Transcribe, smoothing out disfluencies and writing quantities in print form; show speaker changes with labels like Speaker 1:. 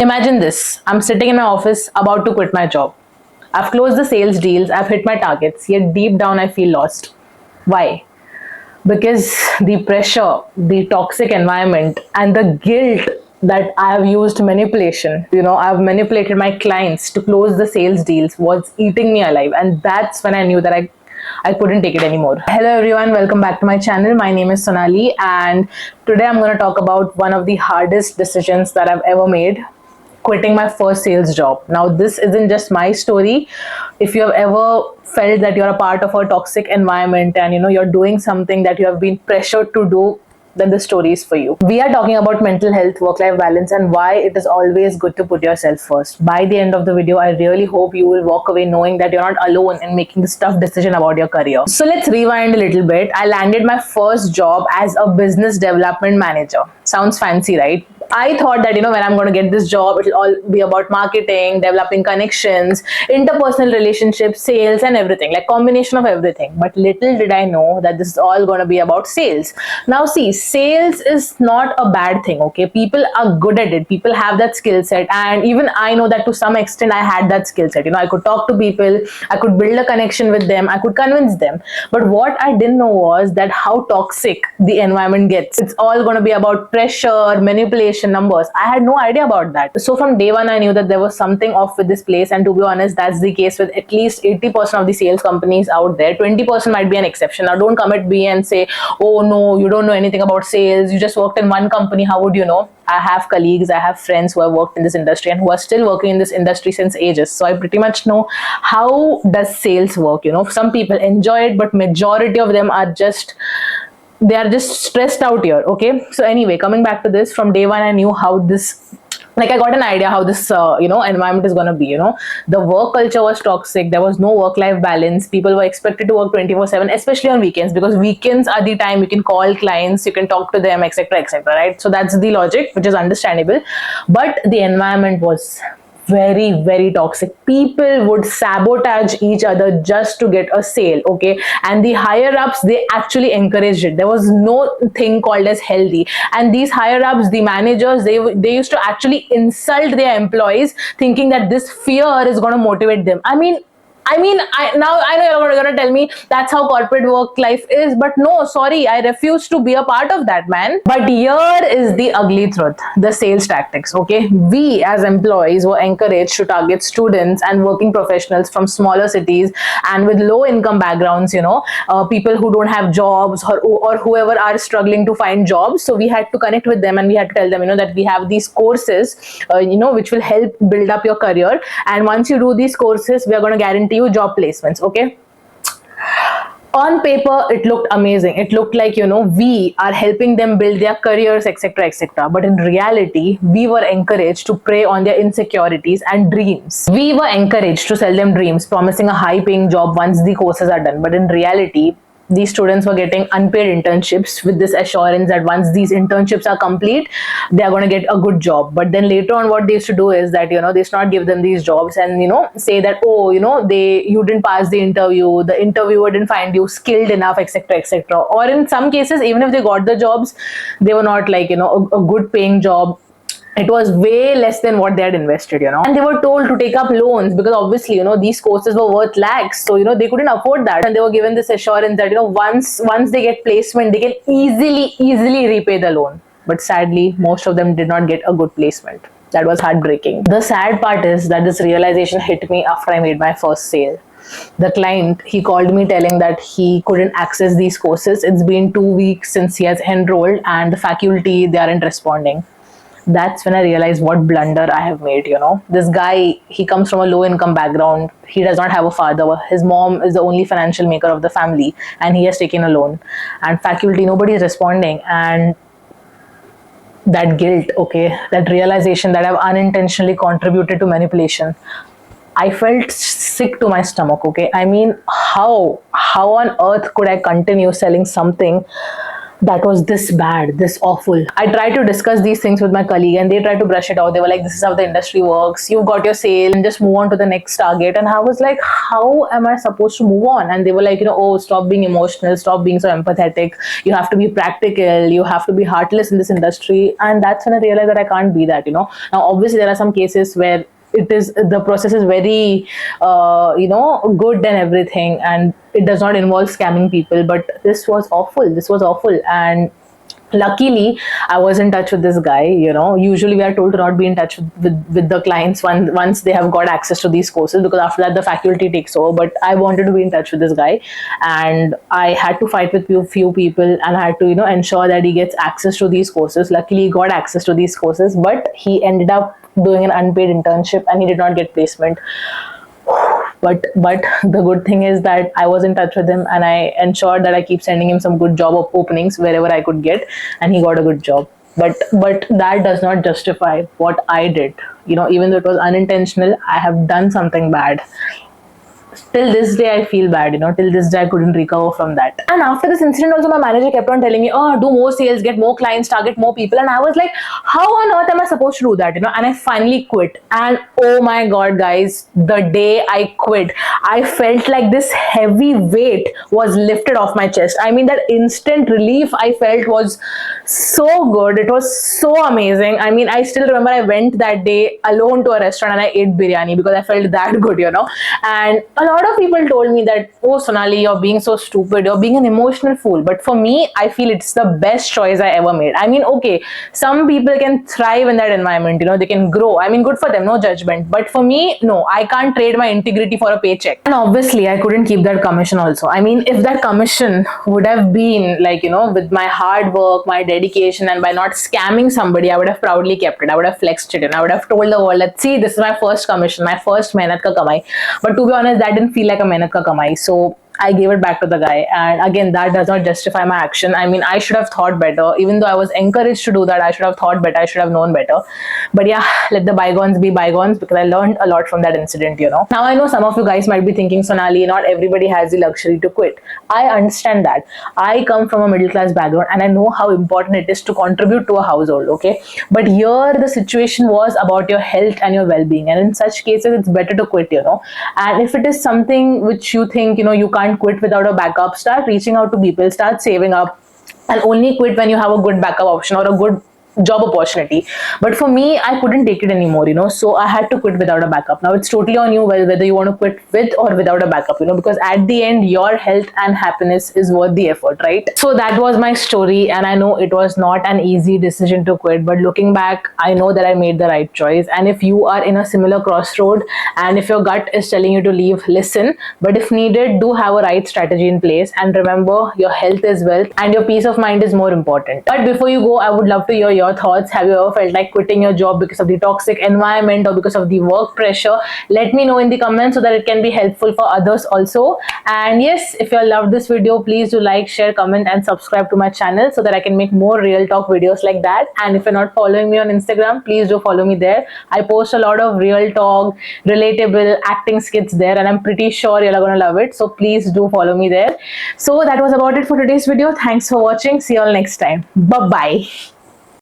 Speaker 1: Imagine this. I'm sitting in my office about to quit my job. I've closed the sales deals, I've hit my targets, yet deep down I feel lost. Why? Because the pressure, the toxic environment, and the guilt that I have used manipulation, I've manipulated my clients to close the sales deals was eating me alive. And that's when I knew that I couldn't take it anymore. Hello everyone, welcome back to my channel. My name is Sonali, and today I'm going to talk about one of the hardest decisions that I've ever made: quitting my first sales job. Now, this isn't just my story. If you have ever felt that you're a part of a toxic environment and you're doing something that you have been pressured to do, then the story is for you. We are talking about mental health, work-life balance, and why it is always good to put yourself first. By the end of the video, I really hope you will walk away knowing that you're not alone in making this tough decision about your career. So let's rewind a little bit. I landed my first job as a business development manager. Sounds fancy, right? I thought that, when I'm going to get this job, it'll all be about marketing, developing connections, interpersonal relationships, sales, and everything, like combination of everything. But little did I know that this is all going to be about sales. Now, see, sales is not a bad thing, okay? People are good at it. People have that skill set. And even I know that to some extent I had that skill set. I could talk to people, I could build a connection with them, I could convince them. But what I didn't know was that how toxic the environment gets. It's all going to be about pressure, manipulation, numbers. I had no idea about that. So from day one, I knew that there was something off with this place. And to be honest, that's the case with at least 80% of the sales companies out there. 20% might be an exception. Now, don't come at me and say, oh no, you don't know anything about sales. You just worked in one company. How would you know? I have colleagues, I have friends who have worked in this industry and who are still working in this industry since ages. So I pretty much know how does sales work. Some people enjoy it, but majority of them are just stressed out here. Okay, so anyway, coming back to this, from day one I knew how this, like, I got an idea how this environment is going to be. The work culture was toxic. There was no work-life balance. People were expected to work 24/7, especially on weekends, because weekends are the time you can call clients, you can talk to them, etc., etc., right? So that's the logic, which is understandable. But the environment was very, very toxic. People would sabotage each other just to get a sale, okay? And the higher ups, they actually encouraged it. There was no thing called as healthy. And these higher ups, the managers, they used to actually insult their employees, thinking that this fear is going to motivate them. Now I know you're going to tell me that's how corporate work life is, but no, sorry, I refuse to be a part of that, man. But here is the ugly truth: the sales tactics, okay? We as employees were encouraged to target students and working professionals from smaller cities and with low income backgrounds, people who don't have jobs or whoever are struggling to find jobs. So we had to connect with them and we had to tell them, that we have these courses, which will help build up your career. And once you do these courses, we are going to guarantee you job placements, okay? On paper, it looked amazing. It looked like, we are helping them build their careers, etc., etc. But in reality, we were encouraged to prey on their insecurities and dreams. We were encouraged to sell them dreams, promising a high-paying job once the courses are done. But in reality, these students were getting unpaid internships with this assurance that once these internships are complete, they are going to get a good job. But then later on, what they used to do is that, they used to not give them these jobs and, say that, oh, you didn't pass the interview, the interviewer didn't find you skilled enough, etc., etc. Or in some cases, even if they got the jobs, they were not like, a good paying job. It was way less than what they had invested, and they were told to take up loans because obviously, these courses were worth lakhs. So, they couldn't afford that. And they were given this assurance that, once they get placement, they can easily repay the loan. But sadly, most of them did not get a good placement. That was heartbreaking. The sad part is that this realization hit me after I made my first sale. The client, he called me telling that he couldn't access these courses. It's been 2 weeks since he has enrolled and the faculty, they aren't responding. That's when I realized what blunder I have made. This guy, he comes from a low income background. He does not have a father. His mom is the only financial maker of the family and he has taken a loan. And faculty, nobody is responding. And that guilt, okay, that realization that I've unintentionally contributed to manipulation, I felt sick to my stomach, okay? How on earth could I continue selling something that was this bad, this awful. I tried to discuss these things with my colleague and they tried to brush it out. They were like, this is how the industry works. You've got your sale and just move on to the next target. And I was like, how am I supposed to move on? And they were like, oh, stop being emotional, stop being so empathetic. You have to be practical. You have to be heartless in this industry. And that's when I realized that I can't be that. Now, obviously, there are some cases where the process is very good and everything, and it does not involve scamming people, but this was awful. And luckily I was in touch with this guy. Usually we are told to not be in touch with the clients once they have got access to these courses, because after that the faculty takes over. But I wanted to be in touch with this guy, and I had to fight with few people, and I had to ensure that he gets access to these courses. Luckily he got access to these courses, but he ended up doing an unpaid internship and he did not get placement. But the good thing is that I was in touch with him, and I ensured that I keep sending him some good job openings wherever I could get, and he got a good job. But that does not justify what I did. Even though it was unintentional, I have done something bad. Till this day I feel bad. Till this day I couldn't recover from that. And after this incident also, my manager kept on telling me, oh, do more sales, get more clients, target more people. And I was like, how on earth am I supposed to do that? And I finally quit. And oh my god, guys, the day I quit, I felt like this heavy weight was lifted off my chest. I mean, that instant relief I felt was so good. It was so amazing. I mean, I still remember I went that day alone to a restaurant and I ate biryani because I felt that good. And a lot of people told me that, oh Sonali, you're being so stupid, you're being an emotional fool. But for me, I feel it's the best choice I ever made. I mean, okay, some people can thrive in that environment, they can grow. I mean, good for them, no judgment. But for me, no, I can't trade my integrity for a paycheck. And obviously, I couldn't keep that commission also. I mean, if that commission would have been like, with my hard work, my dedication, and by not scamming somebody, I would have proudly kept it. I would have flexed it, and I would have told the world that, see, this is my first commission, my first mehnat ka kamai. But to be honest, that didn't feel like a mehnat ka kamai. So I gave it back to the guy. And again, that does not justify my action. I mean, I should have thought better. Even though I was encouraged to do that, I should have thought better. I should have known better. But yeah, let the bygones be bygones, because I learned a lot from that incident, Now I know some of you guys might be thinking, Sonali, not everybody has the luxury to quit. I understand that. I come from a middle class background and I know how important it is to contribute to a household, okay? But here the situation was about your health and your well-being. And in such cases, it's better to quit, And if it is something which you think, you can't quit without a backup, start reaching out to people, start saving up, and only quit when you have a good backup option or a good job opportunity. But for me, I couldn't take it anymore, so I had to quit without a backup. Now it's totally on you whether you want to quit with or without a backup, because at the end, your health and happiness is worth the effort, right? So that was my story, and I know it was not an easy decision to quit, but looking back, I know that I made the right choice. And if you are in a similar crossroad, and if your gut is telling you to leave, listen. But if needed, do have a right strategy in place, and remember, your health is wealth and your peace of mind is more important. But before you go, I would love to hear your thoughts. Have you ever felt like quitting your job because of the toxic environment or because of the work pressure? Let me know in the comments so that it can be helpful for others also. And yes, if you loved this video, please do like, share, comment, and subscribe to my channel so that I can make more real talk videos like that. And if you're not following me on Instagram, please do follow me there. I post a lot of real talk, relatable acting skits there, and I'm pretty sure you're gonna love it. So please do follow me there. So that was about it for today's video. Thanks for watching. See you all next time. Bye bye.